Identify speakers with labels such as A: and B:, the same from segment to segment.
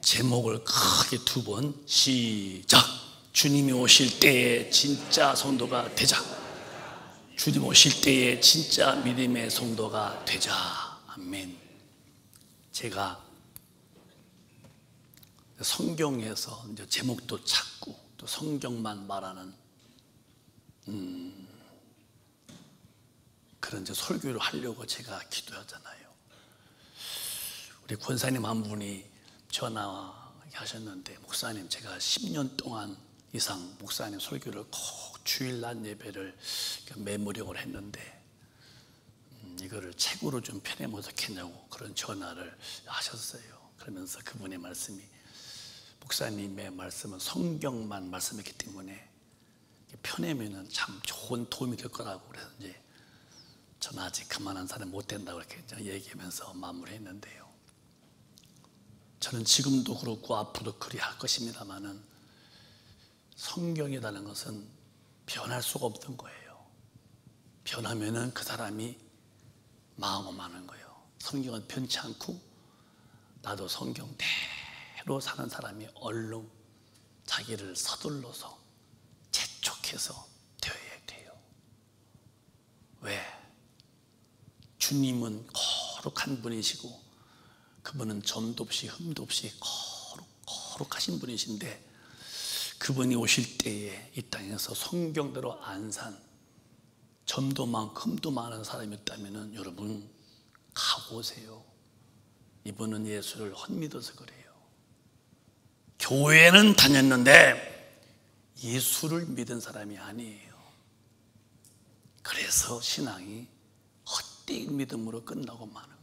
A: 제목을 크게 두 번 시작. 주님이 오실 때에 진짜 성도가 되자. 주님 오실 때에 진짜 믿음의 성도가 되자. 아멘. 제가 성경에서 이제 제목도 찾고 또 성경만 말하는 그런 이제 설교를 하려고 제가 기도하잖아요. 우리 권사님 한 분이 전화하셨는데, 목사님 제가 10년 동안 이상 목사님 설교를 꼭 주일날 예배를 메모력을 했는데 이거를 책으로 좀 펴내면 어떻겠냐고 그런 전화를 하셨어요. 그러면서 그분의 말씀이, 목사님의 말씀은 성경만 말씀했기 때문에 펴내면은 참 좋은 도움이 될 거라고, 그래서 이제 저는 아직 그만한 사람 못 된다고 이렇게 얘기하면서 마무리했는데요. 저는 지금도 그렇고 앞으로도 그리할 것입니다만은 성경이라는 것은 변할 수가 없던 거예요. 변하면은 그 사람이 망하는 거예요. 성경은 변치 않고 나도 성경대로 사는 사람이 얼른 자기를 서둘러서 재촉해서 되어야 돼요. 왜? 주님은 거룩한 분이시고 그분은 점도 없이 흠도 없이 거룩하신 분이신데, 그분이 오실 때에 이 땅에서 성경대로 안 산 점도 많고 흠도 많은 사람이 있다면 여러분 각오하세요. 이분은 예수를 헛믿어서 그래요. 교회는 다녔는데 예수를 믿은 사람이 아니에요. 그래서 신앙이 헛되이 믿음으로 끝나고 마는 거예요.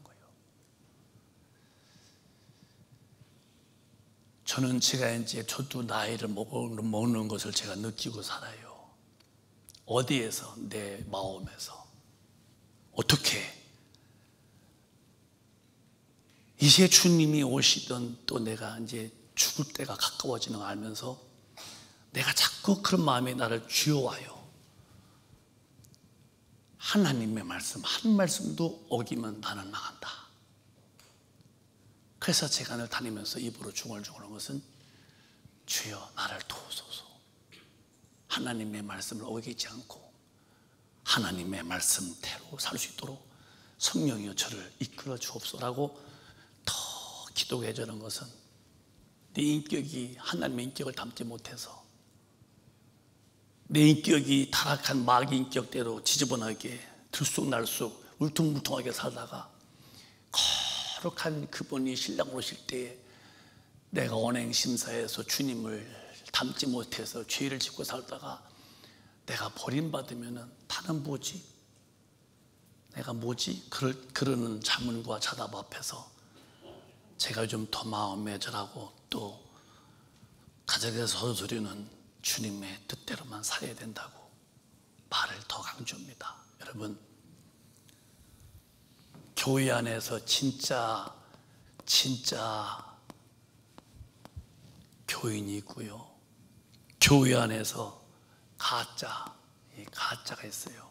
A: 저는 저도 나이를 먹는 것을 제가 느끼고 살아요. 어디에서? 내 마음에서. 어떻게? 이제 주님이 오시던 또 내가 이제 죽을 때가 가까워지는 걸 알면서 내가 자꾸 그런 마음이 나를 쥐어와요. 하나님의 말씀 한 말씀도 어기면 나는 망한다. 그래서 제가 늘 다니면서 입으로 중얼중얼한 것은, 주여 나를 도우소서. 하나님의 말씀을 어기지 않고 하나님의 말씀대로 살 수 있도록 성령이여 저를 이끌어 주옵소서라고 더 기도해 주는 것은, 내 인격이 하나님의 인격을 담지 못해서 내 인격이 타락한 마귀 인격대로 지저분하게 들쑥날쑥 울퉁불퉁하게 살다가 거룩한 그분이 신랑 오실 때에 내가 언행심사에서 주님을 닮지 못해서 죄를 짓고 살다가 내가 버림받으면 나는 뭐지? 내가 뭐지? 그러는 자문과 자답 앞에서 제가 요즘 더 마음에 절하고 또 가정에서 서두르는 주님의 뜻대로만 살아야 된다고 말을 더 강조합니다. 여러분, 교회 안에서 진짜 교인이 있고요, 교회 안에서 가짜가 있어요.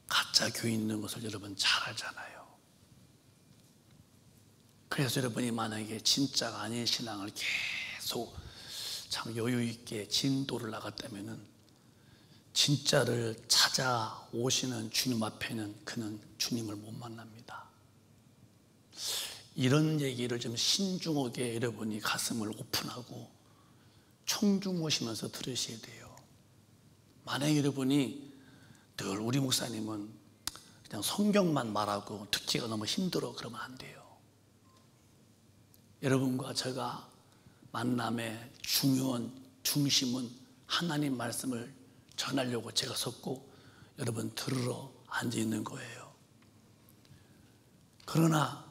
A: 가짜 교인 있는 것을 여러분 잘 알잖아요. 그래서 여러분이 만약에 진짜가 아닌 신앙을 계속 참 여유 있게 진도를 나갔다면은, 진짜를 찾아오시는 주님 앞에는 그는 주님을 못 만납니다. 이런 얘기를 좀 신중하게 여러분이 가슴을 오픈하고 청중하시면서 들으셔야 돼요. 만약에 여러분이 늘 우리 목사님은 그냥 성경만 말하고 듣기가 너무 힘들어 그러면 안 돼요. 여러분과 제가 만남의 중요한 중심은 하나님 말씀을 전하려고 제가 섰고 여러분 들으러 앉아 있는 거예요. 그러나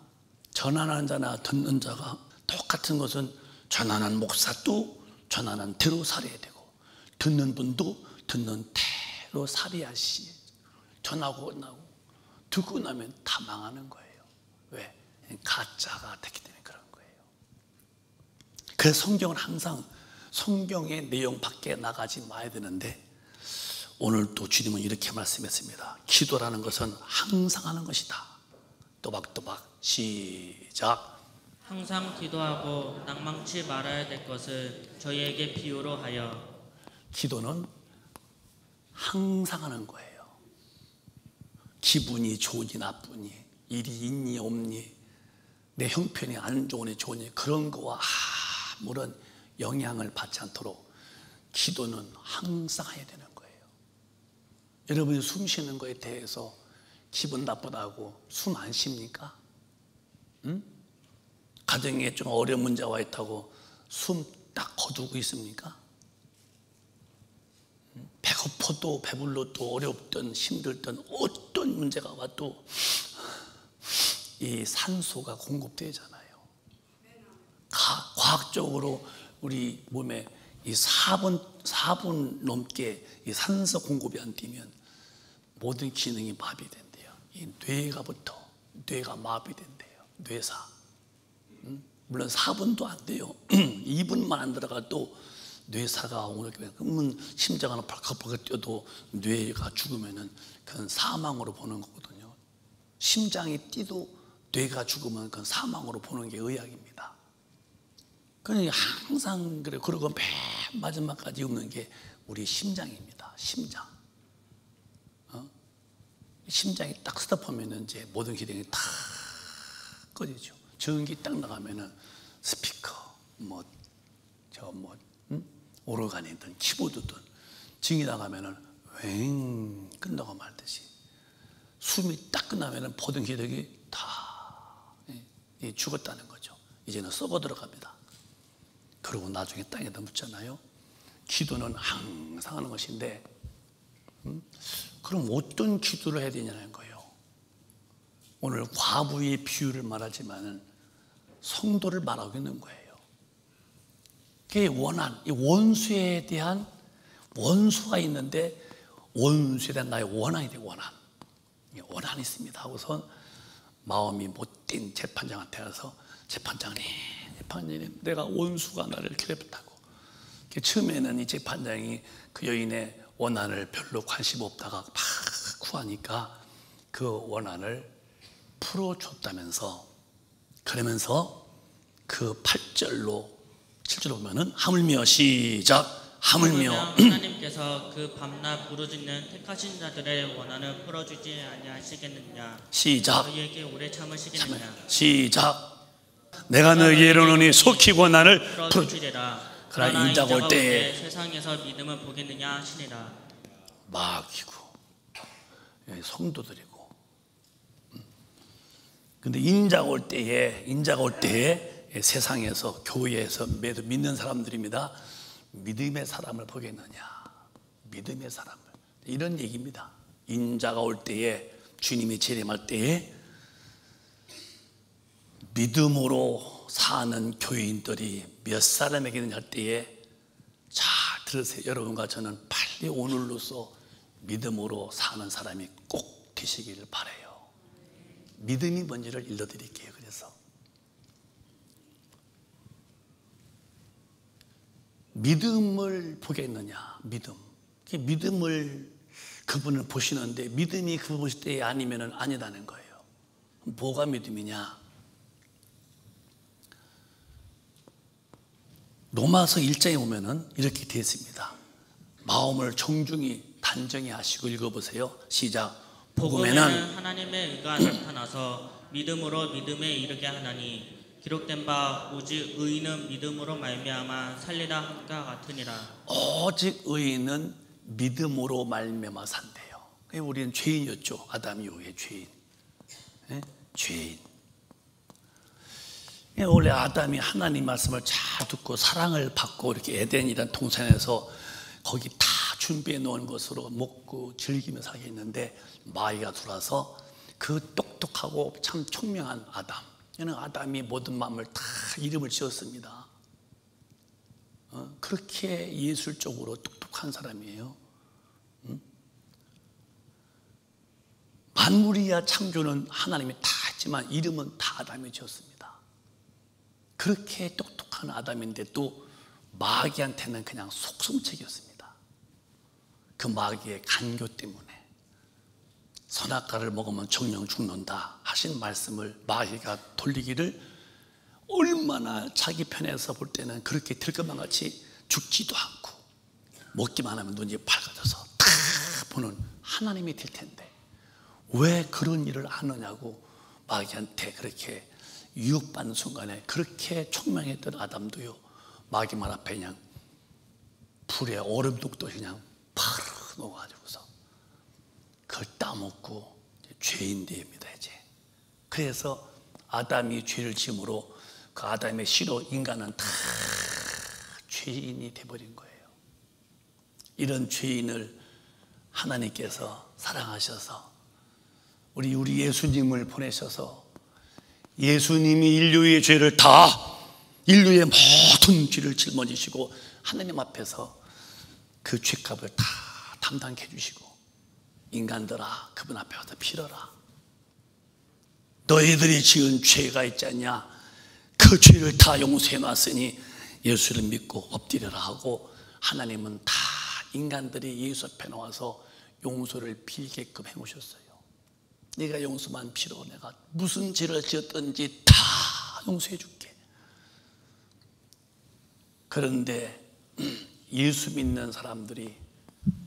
A: 전하는 자나 듣는 자가 똑같은 것은, 전하는 목사도 전하는 대로 살아야 되고 듣는 분도 듣는 대로 살아야 하시. 전하고 끝나고 듣고 나면 다 망하는 거예요. 왜? 가짜가 됐기 때문에 그런 거예요. 그래서 성경은 항상 성경의 내용 밖에 나가지 마야 되는데, 오늘 또 주님은 이렇게 말씀했습니다. 기도라는 것은 항상 하는 것이다. 또박또박 시작.
B: 항상 기도하고 낭망치 말아야 될 것을 저희에게 비유로 하여.
A: 기도는 항상 하는 거예요. 기분이 좋으니 나쁘니, 일이 있니 없니, 내 형편이 안 좋으니 좋으니 그런 거와 아무런 영향을 받지 않도록 기도는 항상 해야 되는 거예요. 여러분이 숨 쉬는 거에 대해서 기분 나쁘다고 숨 안 쉽니까? 응? 가정에 좀 어려운 문제가 있다고 숨 딱 거두고 있습니까? 배고파도 배불러도 어렵든 힘들든 어떤 문제가 와도 이 산소가 공급되잖아요. 과학적으로 우리 몸에 이 4분 넘게 이 산소 공급이 안 되면 모든 기능이 마비된대요. 이 뇌가 마비된대요. 뇌사. 물론 4분도 안 돼요. 2분만 안 들어가도 뇌사가 오르게, 그러면 심장 하나 벌컥벌컥 뛰어도 뇌가 죽으면은 그건 사망으로 보는 거거든요. 심장이 뛰도 뇌가 죽으면 그건 사망으로 보는 게 의학입니다. 그러니 항상 그래. 그리고 맨 마지막까지 없는 게 우리 심장입니다. 심장. 심장이 딱 스톱하면은 이제 모든 기능이 다 꺼지죠. 전기 딱 나가면은 스피커, 오르간이든 키보드든 증이 나가면은 왱 끝나고 말듯이 숨이 딱 끝나면은 모든 기능이 다 죽었다는 거죠. 이제는 썩어 들어갑니다. 그리고 나중에 땅에다 묻잖아요. 기도는 항상 하는 것인데, 그럼 어떤 기도를 해야 되냐는 거예요. 오늘 과부의 비유를 말하지만은 성도를 말하고 있는 거예요. 그게 이 원수에 대한 원수가 있는데 원수에 대한 나의 원한이 돼. 원한이 있습니다 하고서 마음이 못된 재판장한테 가서 재판장님, 내가 원수가 나를 괴롭혔다고. 처음에는 이 재판장이 그 여인의 원한을 별로 관심 없다가 막 구하니까 그 원한을 풀어줬다면서, 그러면서 그 8절로 7절로 보면은 하물며 시작. 하물며
B: 하나님께서 그 밤낮 부르짖는 택하신 자들의 원한을 풀어주지 아니하시겠느냐.
A: 시작.
B: 저희에게 오래 참으시겠느냐.
A: 시작. 내가 너에게 이르노니 속히 원한을
B: 풀어주시리라.
A: 그러나 인자가 올 때에
B: 세상에서 믿음을 보겠느냐 하시니라.
A: 마귀고 성도들이고. 근데 인자가 올 때에 세상에서, 교회에서 믿는 사람들입니다. 믿음의 사람을 보겠느냐. 믿음의 사람을. 이런 얘기입니다. 인자가 올 때에, 주님이 재림할 때에 믿음으로 사는 교인들이 몇 사람에게는 할 때에, 잘 들으세요. 여러분과 저는 빨리 오늘로써 믿음으로 사는 사람이 꼭 되시기를 바라요. 믿음이 뭔지를 일러드릴게요. 그래서 믿음을 보겠느냐. 믿음을 그분을 보시는데 믿음이 그분 보실 때 아니면 아니다는 거예요. 뭐가 믿음이냐. 로마서 1장에 보면은 이렇게 되어 있습니다. 마음을 정중히 단정히 하시고 읽어보세요. 시작.
B: 복음에는 하나님의 의가 나타나서 믿음으로 믿음에 이르게 하나니 기록된 바 오직 의인은 믿음으로 말미암아 살리라 함과 같으니라.
A: 오직 의인은 믿음으로 말미암아 산대요. 우리는 죄인이었죠. 아담 이후에 죄인. 죄인. 원래 아담이 하나님 말씀을 잘 듣고 사랑을 받고 이렇게 에덴이라는 동산에서 거기 다 준비해 놓은 것으로 먹고 즐기며 살게 했는데, 마귀가 들어와서 그 똑똑하고 참 총명한 아담, 얘는 아담이 모든 마음을 다 이름을 지었습니다. 그렇게 예술적으로 똑똑한 사람이에요. 만물이야 창조는 하나님이 다 했지만 이름은 다 아담이 지었습니다. 그렇게 똑똑한 아담인데 또 마귀한테는 그냥 속성책이었습니다. 그 마귀의 간교 때문에 선악과를 먹으면 정령 죽는다 하신 말씀을 마귀가 돌리기를 얼마나 자기 편에서 볼 때는 그렇게 될 것만 같이 죽지도 않고 먹기만 하면 눈이 밝아져서 다 보는 하나님이 될 텐데 왜 그런 일을 하느냐고 마귀한테 그렇게 유혹받는 순간에 그렇게 총명했던 아담도요, 마귀 말 앞에 그냥 불에 얼음독도 그냥 파르 녹아가지고서 그걸 따먹고 죄인 됩니다. 이제 그래서 아담이 죄를 지음으로 그 아담의 씨로 인간은 다 죄인이 돼버린 거예요. 이런 죄인을 하나님께서 사랑하셔서 우리 예수님을 보내셔서 예수님이 인류의 죄를 다, 인류의 모든 죄를 짊어지시고 하나님 앞에서 그 죄값을 다 담당해 주시고, 인간들아 그분 앞에 와서 빌어라. 너희들이 지은 죄가 있지 않냐, 그 죄를 다 용서해 놨으니 예수를 믿고 엎드려라 하고, 하나님은 다 인간들이 예수 앞에 나와서 용서를 빌게끔 해놓으셨어요. 네가 용서만 빌어, 내가 무슨 죄를 지었든지 다 용서해 줄게. 그런데 예수 믿는 사람들이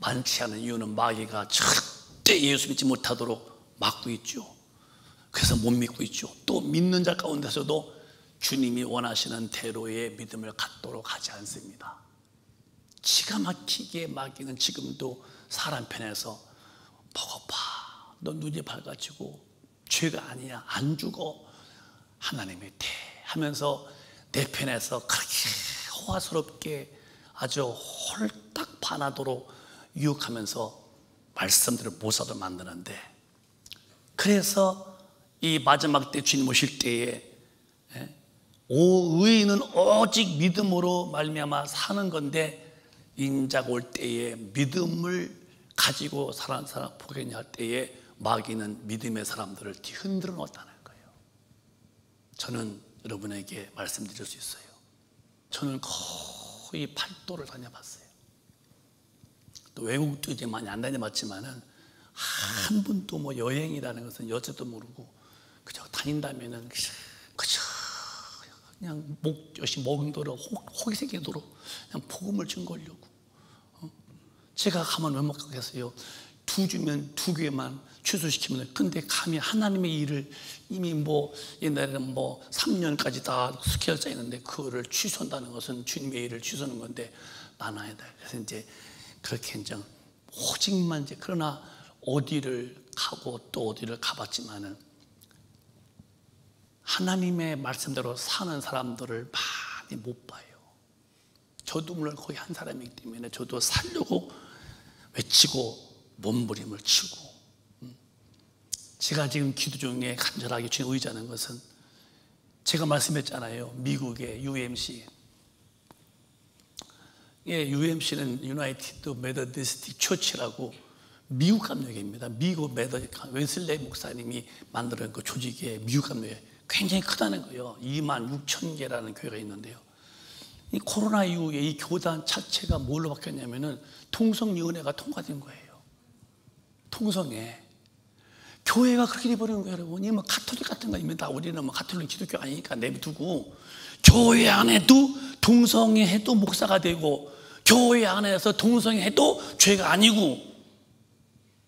A: 많지 않은 이유는 마귀가 절대 예수 믿지 못하도록 막고 있죠. 그래서 못 믿고 있죠. 또 믿는 자 가운데서도 주님이 원하시는 대로의 믿음을 갖도록 하지 않습니다. 기가 막히게 마귀는 지금도 사람 편에서 보고파, 너 눈이 밝아지고 죄가 아니야, 안 죽어, 하나님이 돼 하면서 내 편에서 그렇게 호화스럽게 아주 홀딱 반하도록 유혹하면서 말씀들을 못 사도 만드는데, 그래서 이 마지막 때 주님 오실 때에 의인은 오직 믿음으로 말미암아 사는 건데, 인자가 올 때에 믿음을 가지고 사는 사람 보겠냐 할 때에 마귀는 믿음의 사람들을 흔들어 놓았다는 거예요. 저는 여러분에게 말씀드릴 수 있어요. 저는 거의 8도를 다녀봤어요. 또 외국도 이제 많이 안 다녀봤지만은 한 번도 뭐 여행이라는 것은 여자도 모르고 그저 다닌다면은 그저 그냥 열심히 먹은 도로 호기 생긴 도로 그냥 복음을 증거하려고. 제가 가면 왜 못 가겠어요? 2주면 2교회만 취소시키면. 근데 감히 하나님의 일을 이미 뭐 옛날에는 뭐 3년까지 다 스케줄 짜 있는데 그거를 취소한다는 것은 주님의 일을 취소하는 건데 나는 아니다. 그래서 이제 그렇게 이제 오직만 이제, 그러나 어디를 가고 또 어디를 가봤지만은 하나님의 말씀대로 사는 사람들을 많이 못 봐요. 저도 물론 거기 한 사람이기 때문에 저도 살려고 외치고 몸부림을 치고, 제가 지금 기도 중에 간절하게 주님 의지하는 것은, 제가 말씀했잖아요. 미국의 UMC, UMC는 유나이티드 메더디스트 처치라고 미국 감독입니다. 미국 웨슬레이 목사님이 만들어낸 그 조직의 미국 감독이 굉장히 크다는 거예요. 26,000개라는 교회가 있는데요. 이 코로나 이후에 이 교단 자체가 뭘로 바뀌었냐면은 통성위원회가 통과된 거예요. 통성에 교회가 그렇게 돼버리는 거예요, 여러분. 이 뭐 가톨릭 같은 거입니다. 우리는 뭐 가톨릭 기독교 아니니까 내두고, 교회 안에도 동성애 해도 목사가 되고, 교회 안에서 동성애 해도 죄가 아니고.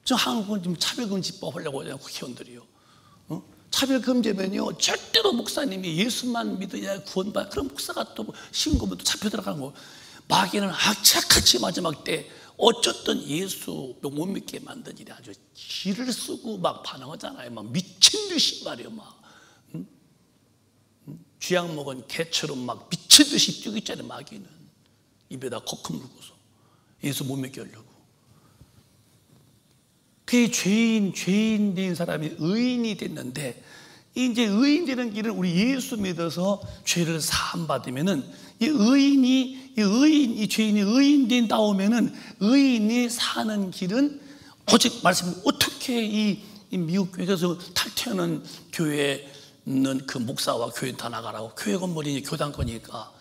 A: 저 한국은 지금 차별금지법 하려고 하잖아요, 국회의원들이요. 차별금지면요 절대로 목사님이 예수만 믿어야 구원받아, 그런 목사가 또 신고면 또 잡혀 들어가는 거. 마귀는 악착같이 마지막 때 어쨌든 예수 못 믿게 만든 일이 아주 기를 쓰고 막 반응하잖아요. 막 미친 듯이 말이요, 막 쥐약 먹은 개처럼 막 미친 듯이 뛰고 있잖아요. 마귀는 입에다 거품 물고서 예수 못 믿게 하려고. 그 죄인 된 사람이 의인이 됐는데, 이제 의인 되는 길은 우리 예수 믿어서 죄를 사함 받으면은 이 죄인이 의인 된 다음에는 의인이 사는 길은 오직 말씀, 어떻게 이 미국 교회에서 탈퇴하는 교회는 그 목사와 교인 다 나가라고. 교회 건물이 교단 거니까.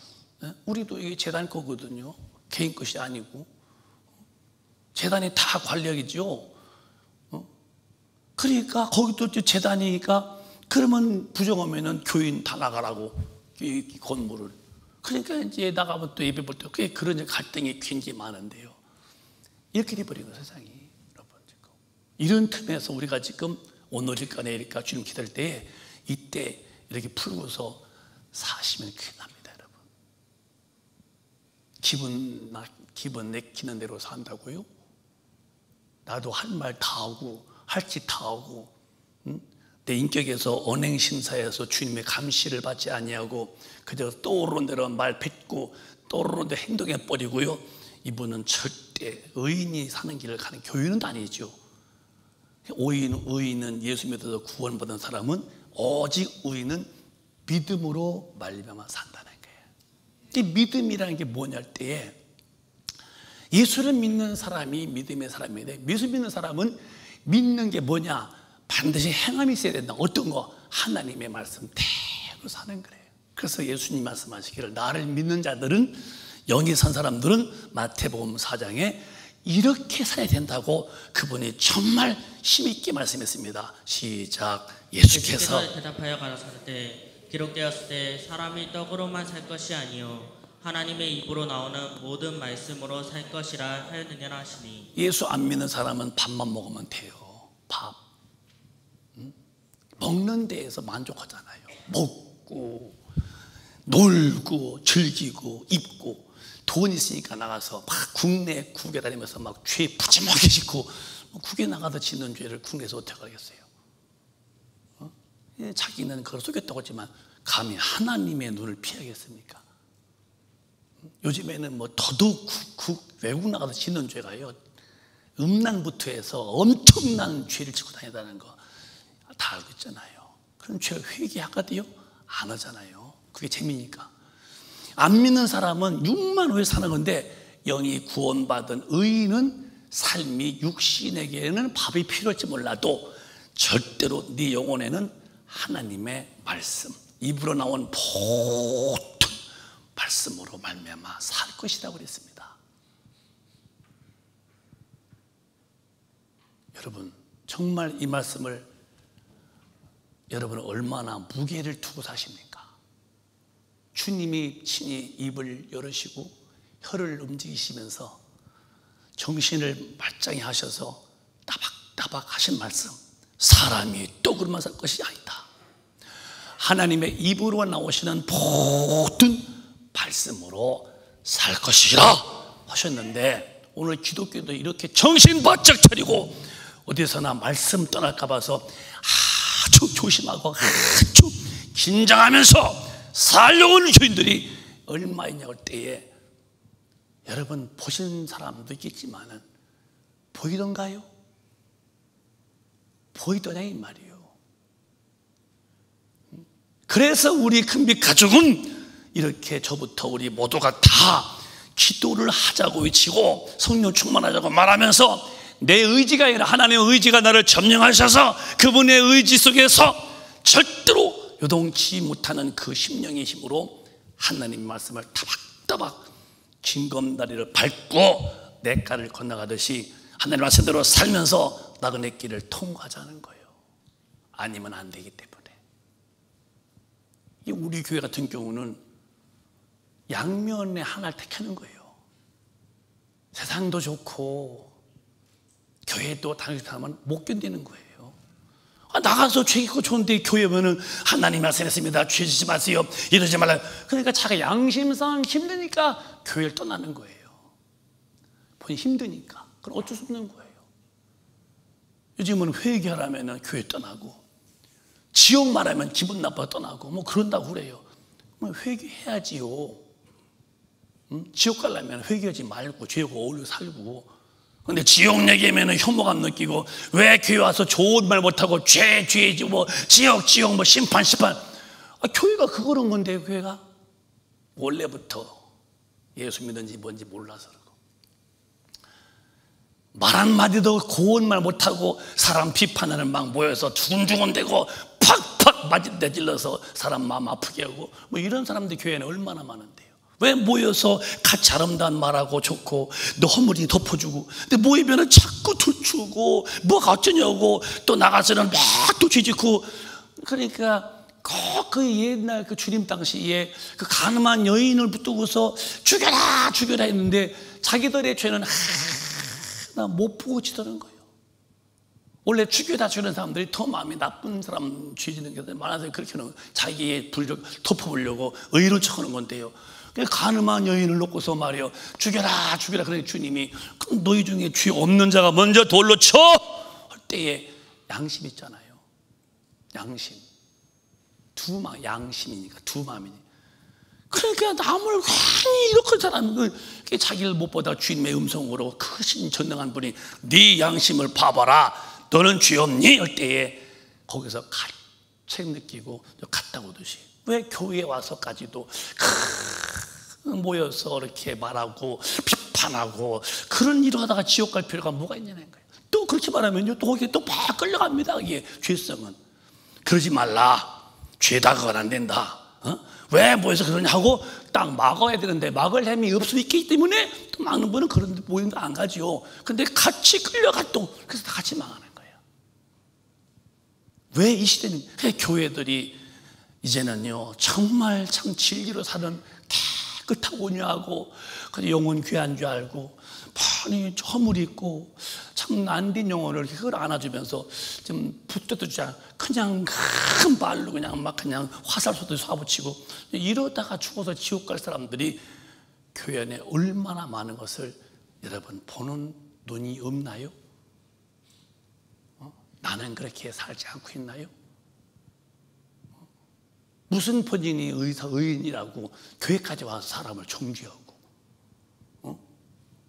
A: 우리도 이게 재단 거거든요. 개인 것이 아니고. 재단이 다 관리하겠죠. 그러니까 거기도 재단이니까, 그러면 부정하면은 교인 다 나가라고. 이 건물을. 그러니까 이제 나가면 또 예배 볼 때 그게 그런 갈등이 굉장히 많은데요. 이렇게 돼버린 거예요, 세상이. 여러분, 지금 이런 틈에서 우리가 지금 오늘일까 내일일까 주님 기다릴 때 이때 이렇게 풀고서 사시면 큰일 납니다, 여러분. 기분 내키는 대로 산다고요? 나도 할 말 다 하고 할 짓 다 하고, 내 인격에서 언행심사에서 주님의 감시를 받지 아니하고 그저 떠오르는 대로 말 뱉고 떠오르는 대로 행동해 버리고요. 이분은 절대 의인이 사는 길을 가는 교회는 아니죠. 의인은 예수 믿어서 구원받은 사람은 오직 의인은 믿음으로 말미암아 산다는 거예요. 이 믿음이라는 게 뭐냐 할 때에 예수를 믿는 사람이 믿음의 사람인데, 예수 믿는 사람은 믿는 게 뭐냐? 반드시 행함이 있어야 된다. 어떤 거? 하나님의 말씀대로 사는 거예요. 그래서 예수님 말씀하시기를 나를 믿는 자들은, 영이 산 사람들은 마태복음 4장에 이렇게 살아야 된다고 그분이 정말 힘있게 말씀했습니다. 시작. 예수께서
B: 대답하여 가라사대 기록되었을 때 사람이 떡으로만 살 것이 아니요 하나님의 입으로 나오는 모든 말씀으로 살 것이라 하였느니라 하시니.
A: 예수 안 믿는 사람은 밥만 먹으면 돼요. 밥. 먹는 데에서 만족하잖아요. 먹고 놀고 즐기고 입고 돈 있으니까 나가서 막 국내 국에 다니면서 막 죄 푸짐하게 짓고, 국에 나가서 짓는 죄를 국내에서 어떻게 하겠어요? 자기는 그걸 속였다고 하지만 감히 하나님의 눈을 피하겠습니까? 요즘에는 뭐 더더욱 외국 나가서 짓는 죄가요, 음란부터 해서 엄청난 죄를 짓고 다닌다는 거 다 알고 있잖아요. 그런 죄를 회개하거든요? 안 하잖아요. 그게 재미니까. 안 믿는 사람은 육만 후에 사는 건데, 영이 구원받은 의인은 삶이 육신에게는 밥이 필요할지 몰라도 절대로 네 영혼에는 하나님의 말씀, 입으로 나온 모든 말씀으로 말미암아 살 것이라고 그랬습니다. 여러분, 정말 이 말씀을 여러분은 얼마나 무게를 두고 사십니까? 주님이 친히 입을 열으시고 혀를 움직이시면서 정신을 말짱히 하셔서 따박따박 하신 말씀, 사람이 떡으로만 살 것이 아니다. 하나님의 입으로 나오시는 모든 말씀으로 살 것이라 하셨는데, 오늘 기독교도 이렇게 정신 바짝 차리고 어디서나 말씀 떠날까 봐서 아주 조심하고 아주 긴장하면서 살려고 하는 교인들이 얼마 있냐고 할 때에, 여러분 보신 사람도 있겠지만은 보이던가요? 보이더냐 이 말이에요. 그래서 우리 큰빛 가족은 이렇게 저부터 우리 모두가 다 기도를 하자고 외치고 성령 충만하자고 말하면서, 내 의지가 아니라 하나님의 의지가 나를 점령하셔서 그분의 의지 속에서 절대로 요동치 못하는 그 심령의 힘으로 하나님의 말씀을 따박따박 징검다리를 밟고 냇가를 건너가듯이 하나님의 말씀대로 살면서 나그네 길을 통과하자는 거예요. 아니면 안 되기 때문에. 우리 교회 같은 경우는 양면의 하나를 택하는 거예요. 세상도 좋고 교회도 다니는 사람은 못 견디는 거예요. 나가서 죄 있고 좋은데 교회 오면은 하나님 말씀했습니다, 죄 짓지 마세요, 이러지 말라. 그러니까 자기 양심상 힘드니까 교회를 떠나는 거예요. 본인 힘드니까. 그럼 어쩔 수 없는 거예요. 요즘은 회개하라면 교회 떠나고, 지옥 말하면 기분 나빠 떠나고 뭐 그런다고 그래요. 회개해야지요. 지옥 가려면 회개하지 말고 죄하고 어울려 살고. 근데 지옥 얘기하면 혐오감 느끼고, 왜 교회 와서 좋은 말 못하고 죄지 뭐 지옥 뭐 심판. 교회가 그거는 건데, 교회가 원래부터 예수 믿는지 뭔지 몰라서 그러고, 말 한마디도 고운 말 못하고 사람 비판하는 막 모여서 두근두근대고 팍팍 내질러서 사람 마음 아프게 하고, 뭐 이런 사람들 교회는 얼마나 많은데요. 왜 모여서 같이 아름다운 말하고 좋고 너 허물이 덮어주고, 근데 모이면은 자꾸 들추고 뭐가 어쩌냐고, 또 나가서는 막 또 죄짓고. 그러니까 꼭 그 옛날 그 주님 당시에 그 가늠한 여인을 붙들고서 죽여라 죽여라 했는데 자기들의 죄는 하나 못 보고 지더는 거예요. 원래 죽여다 주는 사람들이 더 마음이 나쁜 사람 죄 짓는 게 많아서 그렇게는 자기의 불을 덮어보려고 의로 척하는 건데요. 가늠한 여인을 놓고서 말이요, 죽여라 죽여라. 그러니 주님이 그럼 너희 중에 죄 없는 자가 먼저 돌로 쳐 할 때에 양심 있잖아요. 양심. 양심이니까 두 마음이니. 그러니까 남을 괜히 이렇게 사람은 자기를 못 보다 주님의 음성으로 크신 전능한 분이 네 양심을 봐봐라, 너는 죄 없니? 할 때에 거기서 책 느끼고 갔다고 듯이. 왜 교회에 와서까지도 모여서 이렇게 말하고 비판하고 그런 일을 하다가 지옥 갈 필요가 뭐가 있냐는 거예요. 또 그렇게 말하면요, 또 거기에 또 막 끌려갑니다. 이게 죄성은. 그러지 말라. 죄다가는 안 된다. 왜 모여서 그러냐 하고 딱 막아야 되는데 막을 힘이 없기 때문에 또 막는 분은 그런 데 모임도 안 가죠. 근데 같이 끌려가 또 그래서 다 같이 망하는 거예요. 왜 이 시대는 교회들이 이제는요 정말 참 진리로 사는 깨끗하고 온유하고 영혼 귀한 줄 알고 많이 허물 있고 참 난된 영혼을 그걸 안아주면서 좀 붙어도 주지 않아 그냥 큰 말로 그냥 막 그냥 화살 쏘듯이 쏴붙이고 이러다가 죽어서 지옥 갈 사람들이 교회 안에 얼마나 많은 것을 여러분 보는 눈이 없나요? 나는 그렇게 살지 않고 있나요? 무슨 본인이 의인이라고 교회까지 와서 사람을 정죄하고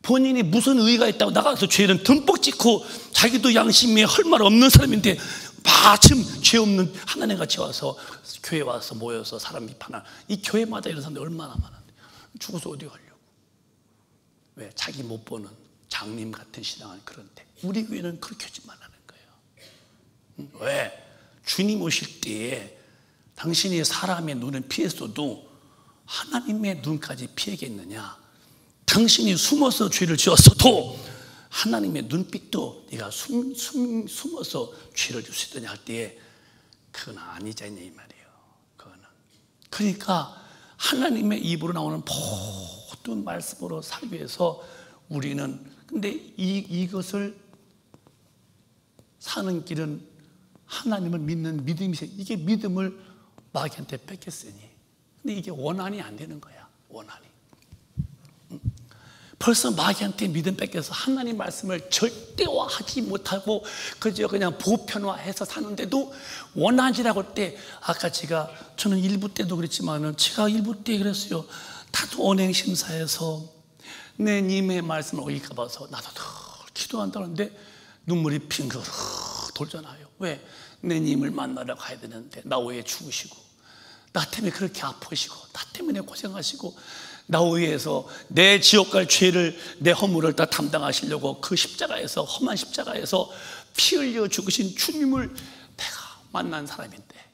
A: 본인이 무슨 의의가 있다고 나가서 죄는 듬뿍 짓고 자기도 양심에 할 말 없는 사람인데 마침 죄 없는 하나님 같이 와서 교회에 와서 모여서 사람 비판하는 이 교회마다 이런 사람들이 얼마나 많은데 죽어서 어디 가려고. 왜? 자기 못 보는 장님 같은 신앙은 그런데 우리 교회는 그렇게 하지 말라는 거예요. 왜? 주님 오실 때에 당신이 사람의 눈은 피했어도 하나님의 눈까지 피하겠느냐? 당신이 숨어서 죄를 지었어도 하나님의 눈빛도 네가 숨어서 죄를 질 수 있느냐 할 때에 그건 아니지 않냐 이 말이에요. 그거는. 그러니까 하나님의 입으로 나오는 모든 말씀으로 살기 위해서 우리는 근데 이것을 사는 길은 하나님을 믿는 믿음이세요. 이게 믿음을 마귀한테 뺏겼으니 근데 이게 원한이 안 되는 거야. 원한이. 벌써 마귀한테 믿음 뺏겨서 하나님 말씀을 절대화하지 못하고 그저 그냥 보편화해서 사는데도 원한이라고 할 때 아까 저는 일부 때도 그랬지만은 제가 일부 때 그랬어요. 다도 언행심사에서 내 님의 말씀을 어길까 봐서 나도 더 기도한다는데 눈물이 빙글 돌잖아요. 왜? 내 님을 만나러 가야 되는데 나 위해 죽으시고 나 때문에 그렇게 아프시고 나 때문에 고생하시고 나 위해서 내 지옥 갈 죄를 내 허물을 다 담당하시려고 그 십자가에서 험한 십자가에서 피 흘려 죽으신 주님을 내가 만난 사람인데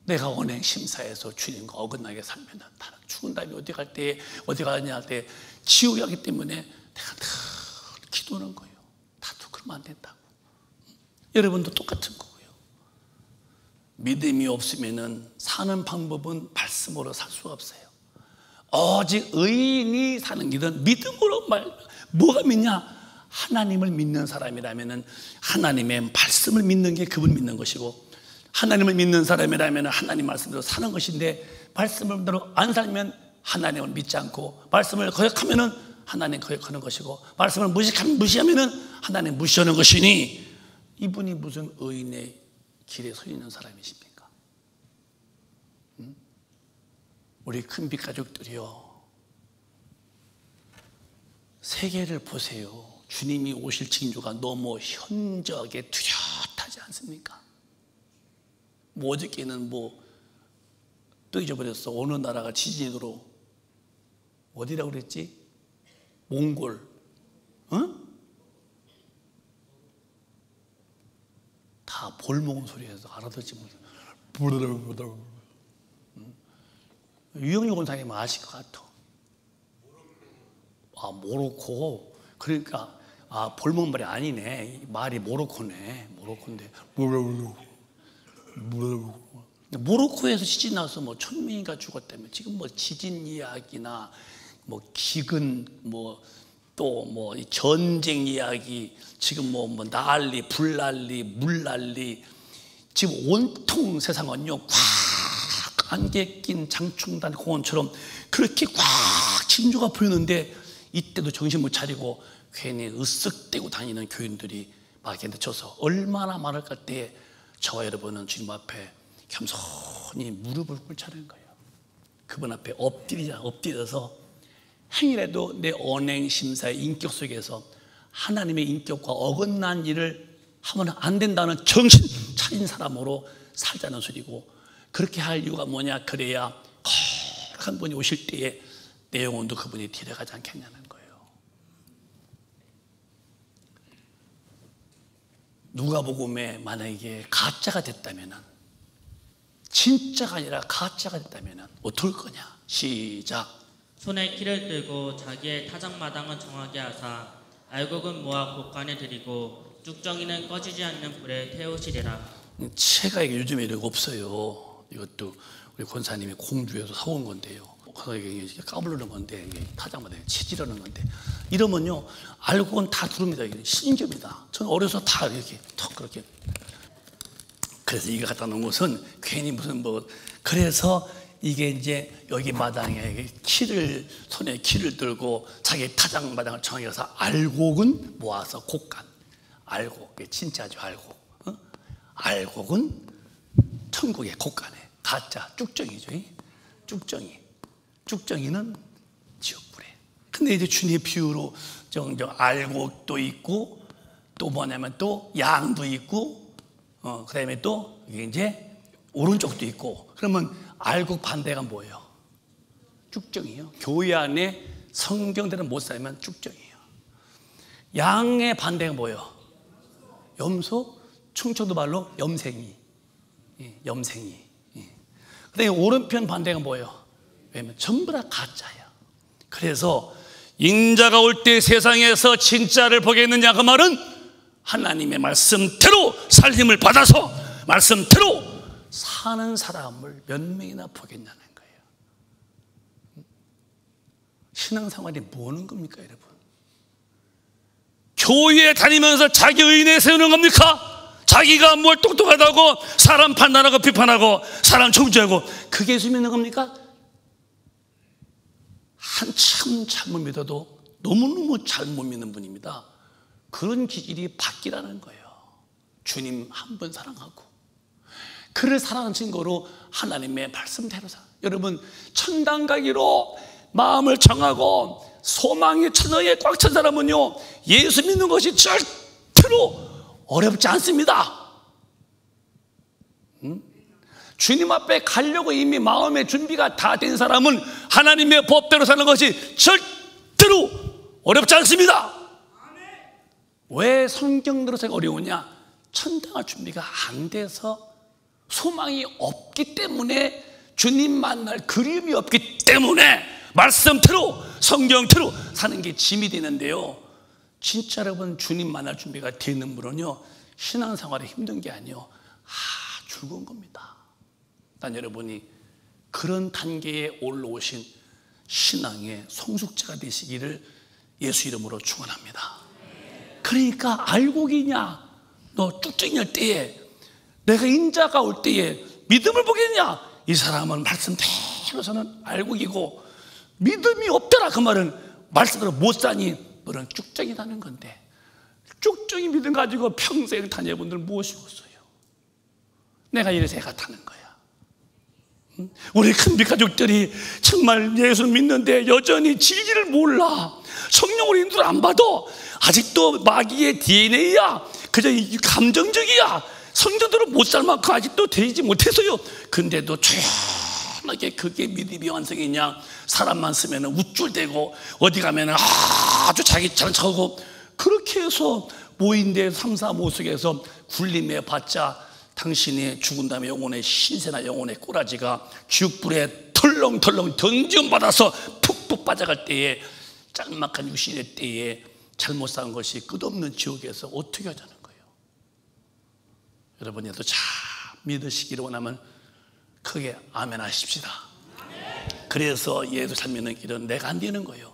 A: 내가 언행 심사에서 주님과 어긋나게 살면 나는 죽은 다음에 어디 갈 때 어디 가냐 할 때 지옥이 하기 때문에 내가 늘 기도하는 거예요. 나도 그러면 안 된다고. 여러분도 똑같은 거고요. 믿음이 없으면 사는 방법은 말씀으로 살 수가 없어요. 오직 의인이 사는 길은 믿음으로 뭐가 믿냐? 하나님을 믿는 사람이라면 하나님의 말씀을 믿는 게 그분 믿는 것이고 하나님을 믿는 사람이라면 하나님 말씀대로 사는 것인데 말씀대로 안 살면 하나님을 믿지 않고 말씀을 거역하면 하나님 거역하는 것이고 말씀을 무시하면 하나님 무시하는 것이니 이분이 무슨 의인의 길에 서 있는 사람이십니까? 우리 큰빛 가족들이요, 세계를 보세요. 주님이 오실 징조가 너무 현저하게 뚜렷하지 않습니까? 어저께는 또 잊어버렸어. 어느 나라가 지진으로 어디라고 그랬지? 몽골. 다 볼모은 소리에서 알아듣지 못해. 유영희 권사님 아실 것 같아. 모로코. 그러니까 볼모은 말이 아니네. 말이 모로코네. 모로코인데 모로코에서 지진 나서 뭐 1000명이가 죽었다며. 지금 뭐 지진 이야기나 뭐 기근, 뭐 또 뭐 전쟁 이야기, 지금 뭐 난리, 불난리, 물난리, 지금 온통 세상은요 꽉 안개 낀 장충단 공원처럼 그렇게 꽉 징조가 보이는데, 이때도 정신 못 차리고 괜히 으쓱대고 다니는 교인들이 막 견뎌쳐서 얼마나 많을까 때에 저와 여러분은 주님 앞에 겸손히 무릎을 꿇자는 거예요. 그분 앞에 엎드려서 행이라도 내 언행 심사의 인격 속에서 하나님의 인격과 어긋난 일을 하면 안 된다는 정신 차린 사람으로 살자는 소리고, 그렇게 할 이유가 뭐냐? 그래야 거룩한 분이 오실 때에 내 영혼도 그분이 데려가지 않겠냐는 거예요. 누가복음에 만약에 가짜가 됐다면, 진짜가 아니라 가짜가 됐다면 어떨 거냐? 시작.
B: 손에 키를 들고 자기의 타작마당은 정하게 하사 알곡은 모아 곳간에 들이고 쭉정이는 꺼지지 않는 불에 태우시리라.
A: 채가 이게 요즘에 이렇게 없어요. 이것도 우리 권사님이 공주에서 사온 건데요. 이게 까불르는 건데, 이게 타작마당에 치지르는 건데, 이러면요 알곡은 다 두릅니다. 이게 신경입니다. 저는 어려서 다 이렇게 턱 그렇게. 그래서 이거 갖다 놓은 것은 괜히 무슨 뭐, 그래서 이게 이제 여기 마당에 손에 키를 들고 자기 타작 마당을 정하게 해서 알곡은 모아서 곳간. 알곡, 진짜죠. 알곡. 알곡은 천국의 곳간에. 가짜 쭉정이죠. 쭉정이는 지옥불에. 근데 이제 주님의 비유로 알곡도 있고, 또 뭐냐면 또 양도 있고, 그 다음에 또 이게 이제 오른쪽도 있고. 그러면 알곡 반대가 뭐예요? 쭉정이요. 교회 안에 성경대로 못 살면 쭉정이에요. 양의 반대가 뭐예요? 염소, 충청도 말로 염생이. 염생이. 그다음에 오른편 반대가 뭐예요? 왜냐면 전부 다 가짜예요. 그래서 인자가 올 때 세상에서 진짜를 보겠느냐, 그 말은 하나님의 말씀대로 살림을 받아서 말씀대로 사는 사람을 몇 명이나 보겠냐는 거예요. 신앙생활이 뭐는 겁니까, 여러분? 교회에 다니면서 자기 의인에 세우는 겁니까? 자기가 뭘 똑똑하다고 사람 판단하고 비판하고 사람 정죄하고, 그게 예수 믿는 겁니까? 한참 잘못 믿어도 너무너무 잘못 믿는 분입니다. 그런 기질이 바뀌라는 거예요. 주님 한 분 사랑하고 그를 사랑하는 증거로 하나님의 말씀대로 살아. 여러분, 천당 가기로 마음을 정하고 소망의 천정에 꽉 찬 사람은요 예수 믿는 것이 절대로 어렵지 않습니다. 주님 앞에 가려고 이미 마음의 준비가 다 된 사람은 하나님의 법대로 사는 것이 절대로 어렵지 않습니다. 왜 성경대로 살기가 어려우냐? 천당할 준비가 안 돼서, 소망이 없기 때문에, 주님 만날 그림이 없기 때문에 말씀대로 성경대로 사는 게 짐이 되는데요, 진짜 여러분 주님 만날 준비가 되는 분은요 신앙생활이 힘든 게 아니에요. 즐거운 겁니다. 난 여러분이 그런 단계에 올라오신 신앙의 성숙자가 되시기를 예수 이름으로 축원합니다. 그러니까 알곡이냐, 너 쭉쭉이 할 때에, 내가 인자가 올 때에 믿음을 보겠냐? 이 사람은 말씀대로서는 알곡이고, 믿음이 없더라 그 말은 말씀대로 못 사니 너는 쭉정이라는 건데, 쭉정이 믿음 가지고 평생 다녀분들 무엇이었어요? 내가 이래서 애가 타는 거야. 우리 큰빛 가족들이 정말 예수 믿는데 여전히 진리를 몰라. 성령으로 인도를 안 받아. 아직도 마귀의 DNA야. 그저 감정적이야. 성전대로 못 살 만큼 아직도 되지 못했어요. 근데도 조용하게 그게 믿음이 완성이냐? 사람만 쓰면 우쭐대고 어디 가면 아주 자기 잘 차고, 그렇게 해서 모인대 3, 4, 5 속에서 굴림에 받자 당신이 죽은 다음에 영혼의 신세나 영혼의 꼬라지가 지옥불에 털렁털렁 던지받아서 푹푹 빠져갈 때에, 짤막한 육신의 때에 잘못 산 것이 끝없는 지옥에서 어떻게 하자는 거예요? 여러분이도 잘 믿으시기를 원하면 크게 아멘 하십시다. 그래서 예수 살면은 길은 내가 안 되는 거예요.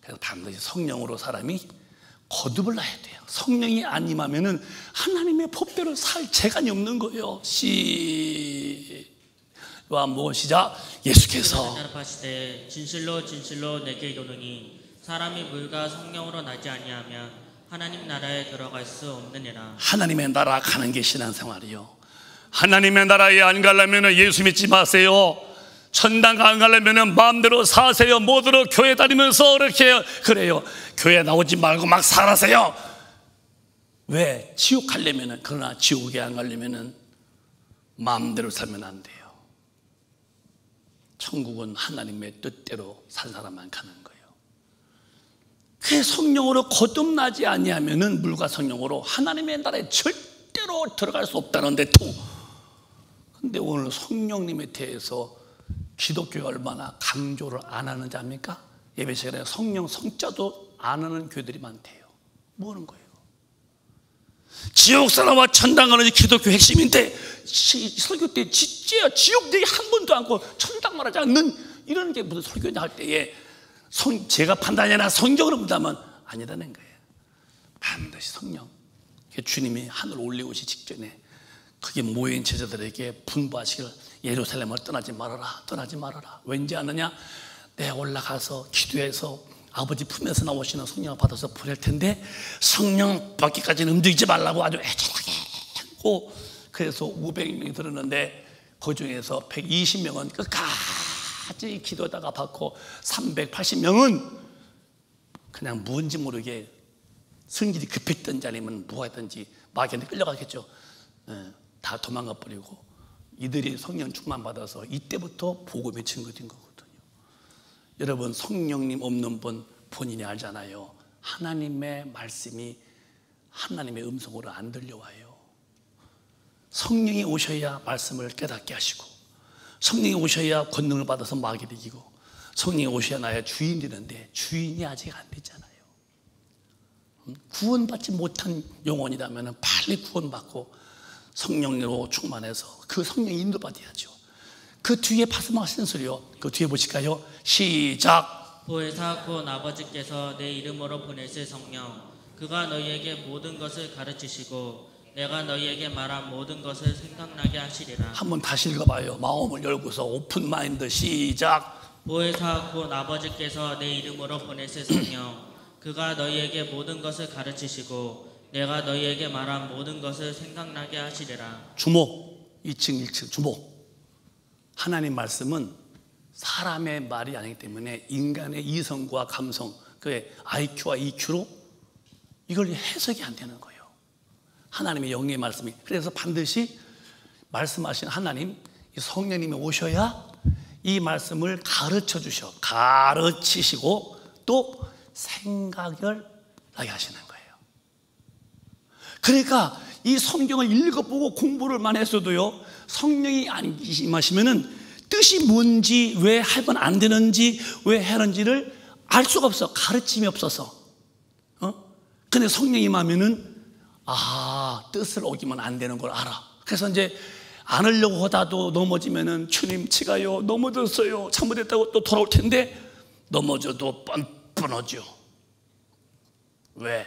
A: 그래서 반드시 성령으로 사람이 거듭을 나야 돼요. 성령이 안 임하면은 하나님의 법대로 살 재간이 없는 거예요. 요한복음 시작. 예수께서
B: 대답하시되 진실로 진실로 내게 이르노니 사람이 물과 성령으로 나지 아니하면 하나님 나라에 들어갈 수 없느니라.
A: 하나님의 나라 가는 게 신앙생활이요. 하나님의 나라에 안 가려면 예수 믿지 마세요. 천당 안 가려면 마음대로 사세요. 뭐대로 교회 다니면서 이렇게 그래요. 교회 나오지 말고 막 살아세요. 왜? 지옥 가려면, 그러나 지옥에 안 가려면 마음대로 살면 안 돼요. 천국은 하나님의 뜻대로 산 사람만 가는 거예요. 그 성령으로 거듭나지 아니하면은 물과 성령으로 하나님의 나라에 절대로 들어갈 수 없다는데 또, 근데 오늘 성령님에 대해서 기독교가 얼마나 강조를 안 하는지 압니까? 예배 시간에 성령 성자도 안 하는 교회들이 많대요. 뭐 하는 거예요? 지옥 사람과 천당 가는 게 기독교 핵심인데 설교 때 진짜 지옥 얘기 한 번도 안 하고 천당 말하지 않는 이런 게 무슨 설교냐 할 때에 제가 판단이나 성경으로 본다면 아니라는 거예요. 반드시 성령. 주님이 하늘 올리오시 직전에 그게 모인 제자들에게 분부하시길 예루살렘을 떠나지 말아라, 떠나지 말아라. 왠지 아느냐? 내가 올라가서 기도해서 아버지 품에서 나오시는 성령을 받아서 보낼 텐데 성령 받기까지는 움직이지 말라고 아주 애절하게 했고, 그래서 500명이 들었는데 그 중에서 120명은 끝까지 기도하다가 받고 380명은 그냥 뭔지 모르게 성질이 급했던지 아니면 뭐가 했던지 마귀한테 끌려가겠죠. 다 도망가 버리고 이들이 성령 충만 받아서 이때부터 복음의 증거된 거거든요. 여러분, 성령님 없는 분 본인이 알잖아요. 하나님의 말씀이 하나님의 음성으로 안 들려와요. 성령이 오셔야 말씀을 깨닫게 하시고, 성령이 오셔야 권능을 받아서 마귀를 이기고, 성령이 오셔야 나의 주인이 되는데 주인이 아직 안 됐잖아요. 구원받지 못한 영혼이라면 빨리 구원받고 성령으로 충만해서 그 성령 인도받아야죠. 그 뒤에 말씀하시는 소리요. 그 뒤에 보실까요? 시작.
B: 보혜사 곧 아버지께서 내 이름으로 보내실 성령, 그가 너희에게 모든 것을 가르치시고 내가 너희에게 말한 모든 것을 생각나게 하시리라.
A: 한번 다시 읽어봐요. 마음을 열고서 오픈 마인드. 시작.
B: 보혜사 곧 아버지께서 내 이름으로 보내실 성령, 그가 너희에게 모든 것을 가르치시고 내가 너희에게 말한 모든 것을 생각나게 하시리라.
A: 주목. 2층 1층 주목. 하나님 말씀은 사람의 말이 아니기 때문에 인간의 이성과 감성, 그의 IQ와 EQ로 이걸 해석이 안 되는 거예요. 하나님의 영의 말씀이. 그래서 반드시 말씀하신 하나님, 이 성령님이 오셔야 이 말씀을 가르치시고 또 생각을 나게 하시는 거예요. 그러니까 이 성경을 읽어보고 공부를 많이 했어도요, 성령이 안 임하시면은 뜻이 뭔지, 왜 하면 안 되는지, 왜 하는지를 알 수가 없어. 가르침이 없어서. 근데 성령이 임하면은 뜻을 어기면 안 되는 걸 알아. 그래서 이제 안 하려고 하다도 넘어지면은 주님 제가요 넘어졌어요, 잘못했다고 또 돌아올 텐데 넘어져도 뻔뻔하죠. 왜?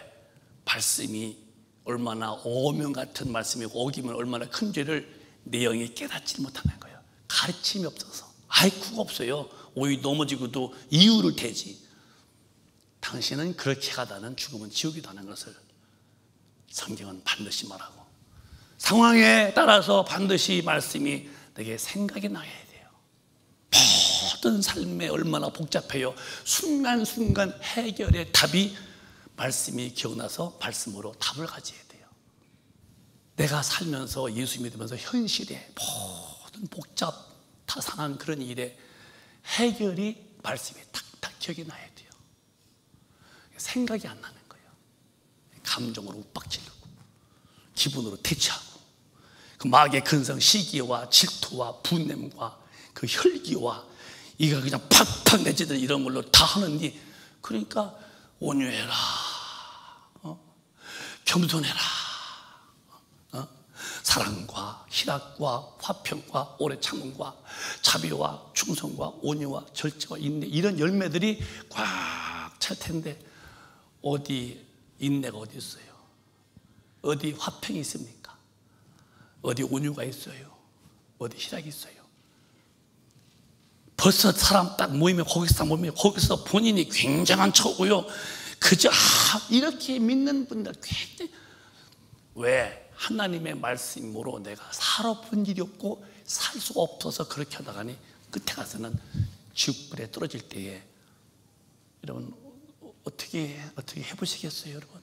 A: 말씀이 얼마나 오명 같은 말씀이고 어기면 얼마나 큰 죄를 내 영이 깨닫지 못하는 거예요. 가르침이 없어서. IQ가 없어요. 오히려 넘어지고도 이유를 대지. 당신은 그렇게 하다는 죽으면 지옥이다 하는 것을 성경은 반드시 말하고, 상황에 따라서 반드시 말씀이 내게 생각이 나야 돼요. 모든 삶에 얼마나 복잡해요. 순간순간 해결의 답이 말씀이 기억나서 말씀으로 답을 가져야 돼요. 내가 살면서 예수 믿으면서 현실에 모든 복잡 타산한 그런 일에 해결이 말씀이 탁탁 기억이 나야 돼요. 생각이 안 나는 거예요. 감정으로 윽박지르고 기분으로 대처하고 그 마귀의 근성 시기와 질투와 분냄과 그 혈기와 이가 그냥 팍팍 내지는 이런 걸로 다 하느니, 그러니까 온유해라, 겸손해라, 사랑과 희락과 화평과 오래 참음과 자비와 충성과 온유와 절제와 인내, 이런 열매들이 꽉 찰 텐데 어디 인내가 어디 있어요? 어디 화평이 있습니까? 어디 온유가 있어요? 어디 희락이 있어요? 벌써 사람 딱 모이면 거기서 본인이 굉장한 척고요. 그저 이렇게 믿는 분들 굉장히, 왜? 하나님의 말씀으로 내가 살아본 일이 없고 살 수가 없어서 그렇게 하다가니 끝에 가서는 지옥불에 떨어질 때에, 여러분 어떻게 해보시겠어요, 여러분?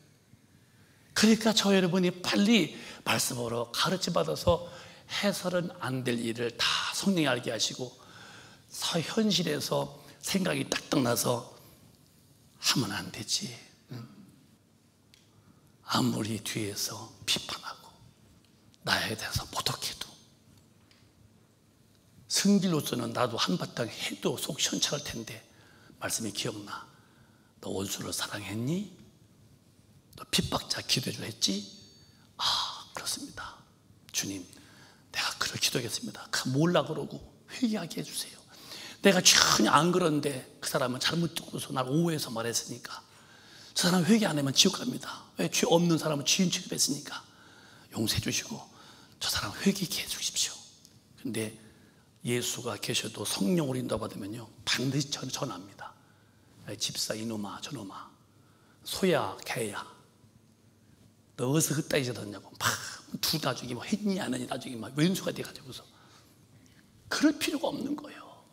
A: 그러니까 저 여러분이 빨리 말씀으로 가르침 받아서 해서는 안 될 일을 다 성령이 알게 하시고 현실에서 생각이 딱딱 나서 하면 안 되지. 아무리 뒤에서 비판하고 나에 대해서 모독해도, 성질로서는 나도 한바탕 해도 속 시원찮을 텐데 말씀이 기억나. 너 원수를 사랑했니? 너 핍박자 기도해 주려 했지? 그렇습니다. 주님, 내가 그를 기도하겠습니다. 몰라 그러고 회개하게 해주세요. 내가 전혀 안 그런데 그 사람은 잘못 듣고서 날 오해해서 말했으니까, 저 사람 회개 안 하면 지옥 갑니다. 왜? 죄 없는 사람은 주인 취급했으니까 용서해 주시고 저 사람 회개케 해 주십시오. 근데 예수가 계셔도 성령으로 인도받으면요 반드시 전합니다. 집사 이놈아 저놈아, 소야 개야, 너 어디서 그따위 저러냐고 막 둘 나중에 뭐 했니 안 했니 나중에 막 왼수가 돼가지고서. 그럴 필요가 없는 거예요.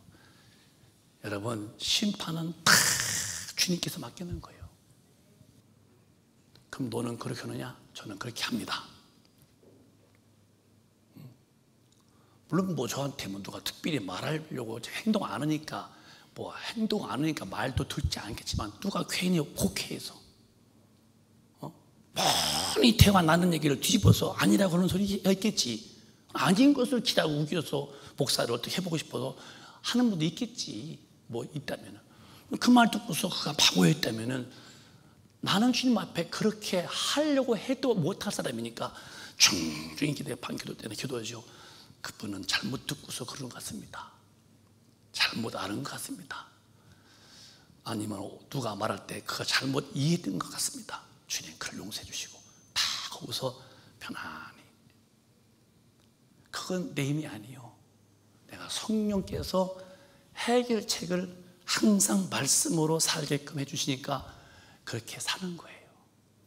A: 여러분, 심판은 다 주님께서 맡기는 거예요. 그럼 너는 그렇게 하느냐? 저는 그렇게 합니다. 물론 뭐 저한테 뭐 누가 특별히 말하려고 행동 안 하니까 말도 듣지 않겠지만, 누가 괜히 곡해해서 뻔히 대화 나는 얘기를 뒤집어서 아니라고 하는 소리가 있겠지. 아닌 것을 기다고 우겨서 목사를 어떻게 해보고 싶어서 하는 분도 있겠지. 뭐 있다면은 그 말 듣고서 그가 막 오해했다면은, 나는 주님 앞에 그렇게 하려고 해도 못할 사람이니까 중중히 기도해, 반기도 때는 기도하죠. 그분은 잘못 듣고서 그런 것 같습니다. 잘못 아는 것 같습니다. 아니면 누가 말할 때 그가 잘못 이해된 것 같습니다. 주님 그를 용서해 주시고 다 거기서 편안히. 그건 내 힘이 아니요, 내가 성령께서 해결책을 항상 말씀으로 살게끔 해주시니까 그렇게 사는 거예요.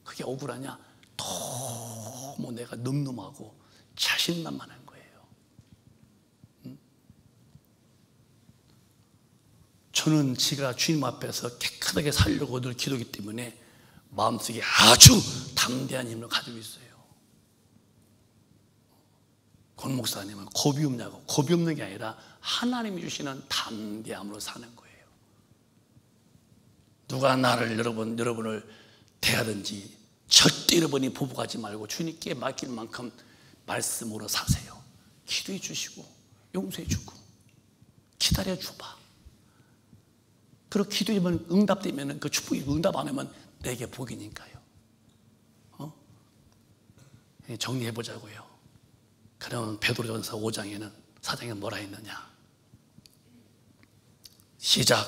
A: 그게 억울하냐? 너무 내가 늠름하고 자신만만한 거예요. 저는 제가 주님 앞에서 깨끗하게 살려고 늘 기도하기 때문에 마음속에 아주 담대한 힘을 가지고 있어요. 권 목사님은 겁이 없냐고. 겁이 없는 게 아니라 하나님이 주시는 담대함으로 사는 거예요. 누가 나를 여러분을 대하든지 절대 여러분이 보복하지 말고 주님께 맡길 만큼 말씀으로 사세요. 기도해 주시고 용서해 주고 기다려 줘봐. 그리고 기도하면 응답되면 그 축복이 응답 안 하면 내게 복이니까요. 정리해 보자고요. 그러면 베드로전서 5장에는 4장에 뭐라 했느냐? 시작.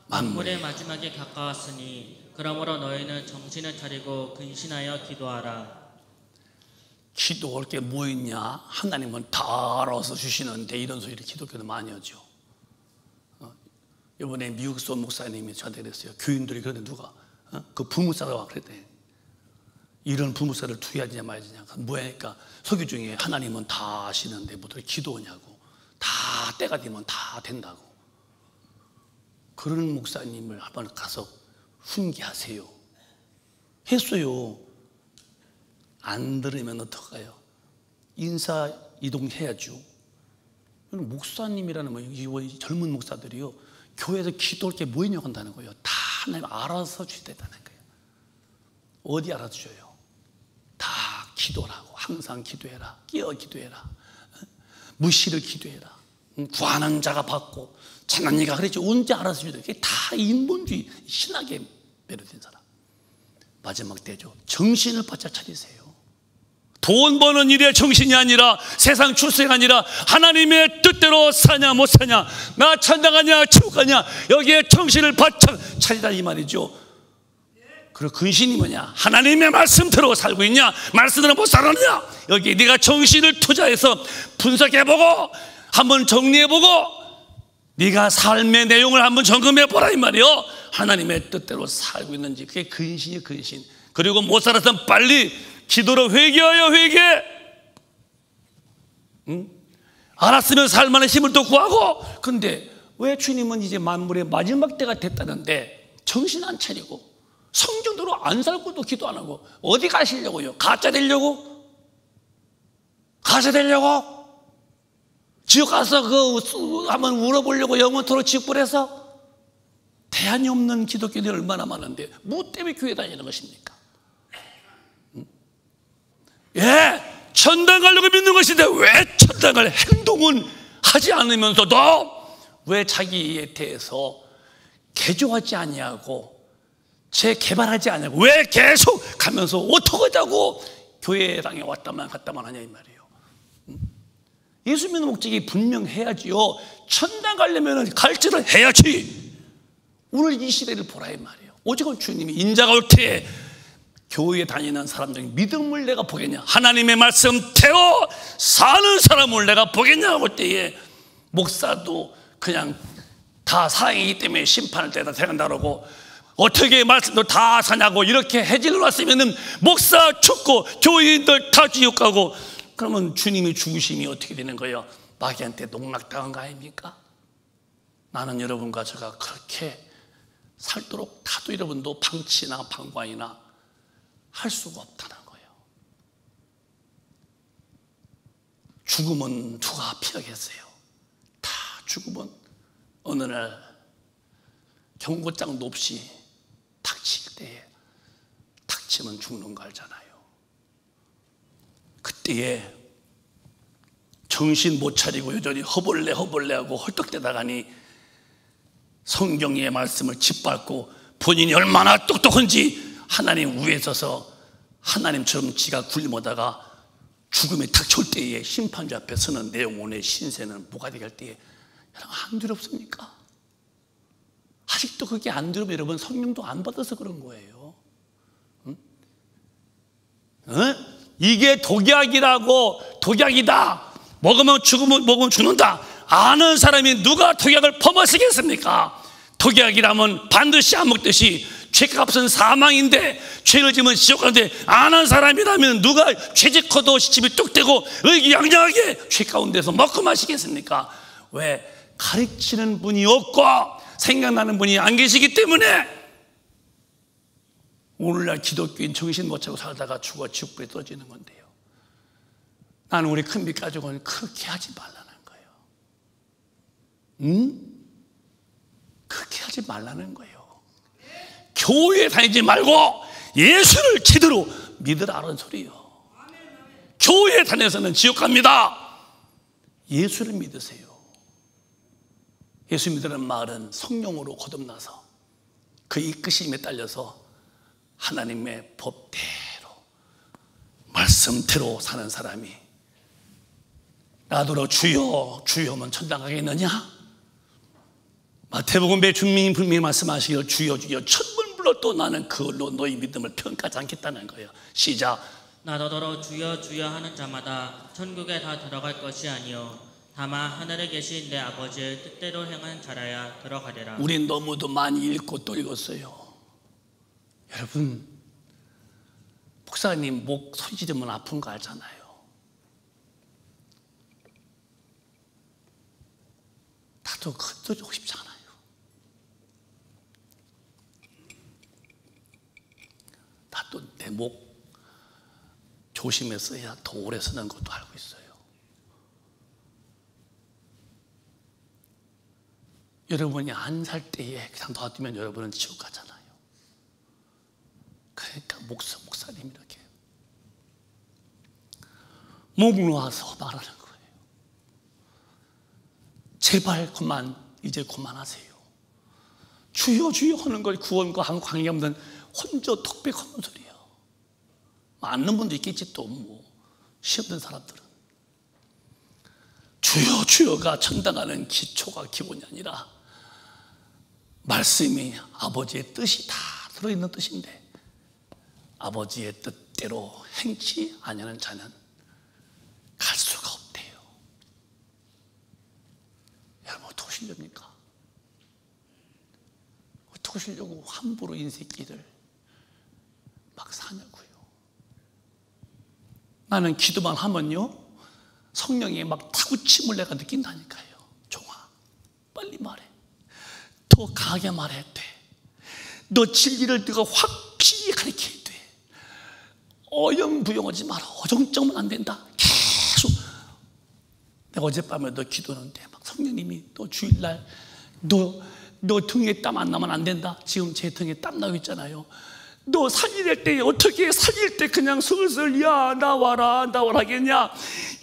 B: 만물의 마지막에 가까웠으니 그러므로 너희는 정신을 차리고 근신하여 기도하라.
A: 기도할 게 뭐 있냐? 하나님은 다 알아서 주시는데, 이런 소리를 기독교도 많이 하죠. 이번에 미국서 목사님이 저한테 그랬어요. 교인들이 그런데 누가 그 부무사가 그랬대. 이런 부무사를 투여하냐 말이냐. 뭐하니까 설교 중에 하나님은 다 아시는데 뭐들 기도하냐고. 다 때가 되면 다 된다고. 그런 목사님을 한번 가서 훈계하세요. 했어요. 안 들으면 어떡해요? 인사 이동해야죠. 목사님이라는 이 젊은 목사들이요, 교회에서 기도할 게 뭐 있냐고 한다는 거예요. 다 하나님 알아서 주시다는 거예요. 어디 알아주셔요? 다 기도라고. 항상 기도해라. 끼어 기도해라. 무시를 기도해라. 구하는 자가 받고, 찬한 이가 그랬지. 언제 알아서 주셔야 돼? 그게 다 인본주의 신학에 매료된 사람. 마지막 때죠. 정신을 바짝 차리세요. 돈 버는 일에 정신이 아니라 세상 출세가 아니라 하나님의 뜻대로 사냐 못 사냐, 나 천당 가냐 지옥 가냐, 여기에 정신을 바짝 차리라 이 말이죠. 그리고 근신이 뭐냐? 하나님의 말씀대로 살고 있냐, 말씀대로 못 살았냐, 여기 네가 정신을 투자해서 분석해보고 한번 정리해보고 네가 삶의 내용을 한번 점검해보라 이 말이요. 하나님의 뜻대로 살고 있는지. 그게 근신이 근신. 그리고 못 살아서 빨리 기도로 회개하여 회개. 알았으면 살만한 힘을 또 구하고. 근데 왜 주님은 이제 만물의 마지막 때가 됐다는데 정신 안 차리고 성경대로 안 살고도 기도 안 하고 어디 가시려고요? 가짜 되려고? 가짜 되려고? 지옥 가서 한번 울어보려고 영원토록 지옥불에서? 대안이 없는 기독교인이 얼마나 많은데 뭐 때문에 교회 다니는 것입니까? 예, 천당 가려고 믿는 것인데 왜 천당을 행동은 하지 않으면서도 왜 자기에 대해서 개조하지 아니하고 재개발하지 않냐고, 왜 계속 가면서 어떡하자고 교회당에 왔다만 갔다만 하냐 이 말이에요. 예수 믿는 목적이 분명해야지요. 천당 가려면 갈지를 해야지. 오늘 이 시대를 보라 이 말이에요. 오직은 주님이 인자가 올 때에 교회에 다니는 사람들이 믿음을 내가 보겠냐, 하나님의 말씀대로 사는 사람을 내가 보겠냐 할 때에 목사도 그냥 다 사랑이기 때문에 심판을 때다 생각한다고 어떻게 말씀도 다 사냐고 이렇게 해질러 놨으면 목사 죽고 교인들 다 지옥 가고, 그러면 주님이 죽으심이 어떻게 되는 거예요? 마귀한테 농락당한 거 아닙니까? 나는 여러분과 제가 그렇게 살도록 다도 여러분도 방치나 방관이나 할 수가 없다는 거예요. 죽음은 누가 피하겠어요? 다 죽음은 어느 날 경고장도 없이 닥칠 때에 닥치면 죽는 거 알잖아요. 그때에 정신 못 차리고 여전히 허벌레하고 헐떡대다가니 성경의 말씀을 짓밟고 본인이 얼마나 똑똑한지 하나님 위에 서서 하나님처럼 지가 굴림하다가 죽음이 닥쳐올 때에 심판주 앞에 서는 내 영혼의 신세는 뭐가 되게 할 때에 여러분 안 두렵습니까? 아직도 그게 안 두려면 여러분 성령도 안 받아서 그런 거예요. 이게 독약이다. 먹으면 죽는다. 아는 사람이 누가 독약을 퍼마시겠습니까? 독약이라면 반드시 안 먹듯이 죄값은 사망인데 죄를 지면 지옥 가는데 아는 사람이라면 누가 죄짓고도 시집이 뚝 떼고 의기양양하게 죄 가운데서 먹고 마시겠습니까? 왜? 가르치는 분이 없고 생각나는 분이 안 계시기 때문에 오늘날 기독교인 정신 못 차고 살다가 죽어 지옥불에 떨어지는 건데요. 나는 우리 큰빛 가족은 그렇게 하지 말라는 거예요. 그렇게 하지 말라는 거예요. 교회에 다니지 말고 예수를 제대로 믿으라는 소리예요. 교회에 다녀서는 지옥 갑니다. 예수를 믿으세요. 예수 믿으라는 말은 성령으로 거듭나서 그 이끄심에 딸려서 하나님의 법대로 말씀대로 사는 사람이 나더러 주여 주여면 천당 가겠느냐? 마태복음에 주님 분명히 말씀하시기를 주여 주여 천번 불러도 나는 그걸로 너희 믿음을 평가하지 않겠다는 거예요. 시작.
B: 나더러 주여 주여 하는 자마다 천국에 다 들어갈 것이 아니요 다만 하늘에 계신 내 아버지의 뜻대로 행한 자라야 들어가리라.
A: 우린 너무도 많이 읽고 또 읽었어요. 여러분 목사님 목 소리 지르면 아픈 거 알잖아요. 나도 그것도 하고 싶지 않아요. 나도 내 목 조심해서 더 오래 쓰는 것도 알고 있어요. 여러분이 안 살 때에 그냥 놔두면 여러분은 지옥 가잖아요. 그러니까 목사님 이렇게 목 놓아서 말하는 거예요. 제발 이제 그만하세요. 주여 주여 하는 걸 구원과 한 관계 없는 혼자 톡백하는 소리예요. 아는 분도 있겠지 또 뭐. 시험된 사람들은 주여 주여가 전당하는 기초가 기본이 아니라 말씀이 아버지의 뜻이 다 들어있는 뜻인데 아버지의 뜻대로 행치 아니하는 자는 갈 수가 없대요. 여러분 어떻게 하시렵니까? 어떻게 하시려고 함부로 인생길을 막 사냐고요. 나는 기도만 하면요 성령이 막 타구침을 내가 느낀다니까요. 종아 빨리 말해, 더 강하게 말해야 돼. 너 진리를 네가 확실히 가르쳐야 돼. 어영부영하지 마라. 어정쩡하면 안 된다. 계속. 내가 어젯밤에 너 기도하는데 막 성령님이 너 주일날 너 등에 땀 안 나면 안 된다. 지금 제 등에 땀 나고 있잖아요. 너 살릴 때 어떻게 살릴 때 그냥 슬슬 야 나와라 하겠냐.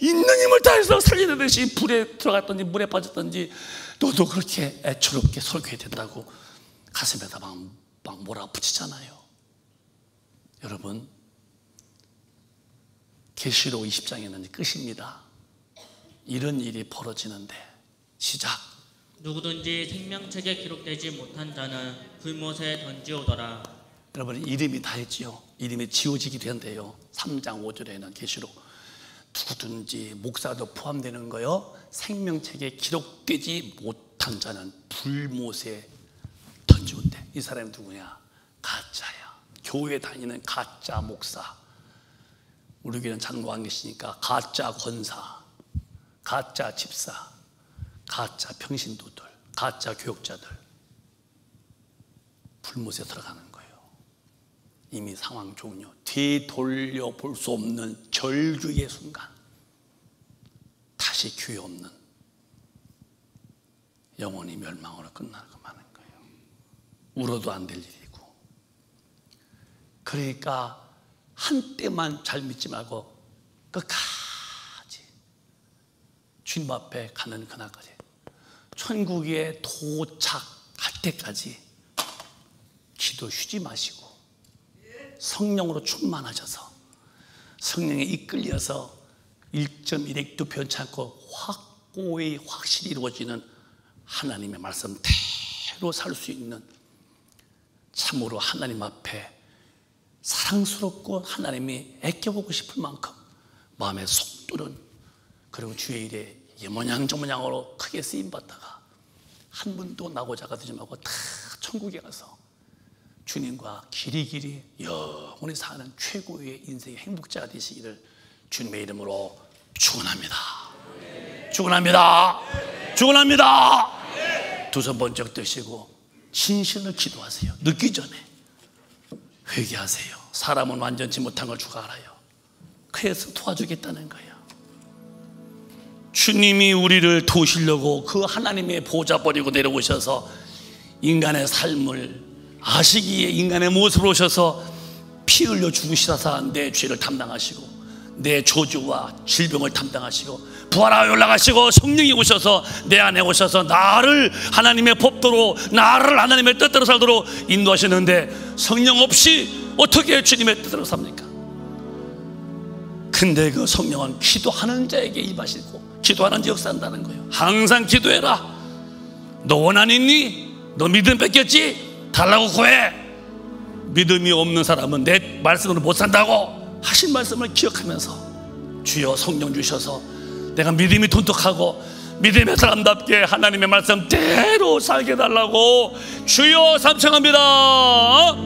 A: 있는 힘을 다해서 살리듯이 불에 들어갔든지 물에 빠졌든지 너도 그렇게 애처롭게 설교해야 된다고 가슴에다 막 몰아붙이잖아요. 여러분 계시록 20장에는 끝입니다. 이런 일이 벌어지는데 시작.
B: 누구든지 생명책에 기록되지 못한 자는 불못에 던지오더라.
A: 여러분 이름이 다 했지요. 이름이 지워지기도 한대요. 3장 5절에는 계시록 누구든지 목사도 포함되는 거요. 생명책에 기록되지 못한 자는 불못에 던지온대. 이 사람이 누구냐? 가짜야. 교회 다니는 가짜 목사. 우리 교회는 장로 안 계시니까 가짜 권사, 가짜 집사, 가짜 평신도들, 가짜 교육자들 불못에 들어가는 거예요. 이미 상황 종료, 되돌려 볼 수 없는 절규의 순간, 다시 기회 없는 영원히 멸망으로 끝나고 마는 거예요. 울어도 안 될 일이고. 그러니까 한때만 잘 믿지 말고 끝까지 주님 앞에 가는 그날까지, 천국에 도착할 때까지 기도 쉬지 마시고 성령으로 충만하셔서 성령에 이끌려서 1.1핵도 변치 않고 확고히 확실히 이루어지는 하나님의 말씀대로 살 수 있는, 참으로 하나님 앞에 사랑스럽고 하나님이 아껴보고 싶을 만큼 마음에 속 뚫은, 그리고 주의 일에 예모양저모양으로 크게 쓰임받다가 한 분도 나고자가 되지 말고 다 천국에 가서 주님과 길이길이 영원히 사는 최고의 인생의 행복자가 되시기를 주님의 이름으로 축원합니다. 축원합니다. 축원합니다. 두 손 번쩍 드시고 진실로 기도하세요. 늦기 전에 회개하세요. 사람은 완전치 못한 걸 주가 알아요. 그래서 도와주겠다는 거예요. 주님이 우리를 도우시려고 그 하나님의 보좌 버리고 내려오셔서 인간의 삶을 아시기에 인간의 모습으로 오셔서 피 흘려 죽으시다사 내 죄를 담당하시고 내 저주와 질병을 담당하시고 부활하여 올라가시고 성령이 오셔서 내 안에 오셔서 나를 하나님의 법도로, 나를 하나님의 뜻대로 살도록 인도하시는데 성령 없이 어떻게 주님의 뜻대로 삽니까? 근데 그 성령은 기도하는 자에게 임하시고 기도하는 자 역사한다는 거예요. 항상 기도해라. 너 원한 있니? 너 믿음 뺏겼지? 달라고 구해. 믿음이 없는 사람은 내 말씀으로 못 산다고 하신 말씀을 기억하면서 주여 성령 주셔서 내가 믿음이 돈독하고 믿음의 사람답게 하나님의 말씀대로 살게 달라고 주여 삼청합니다.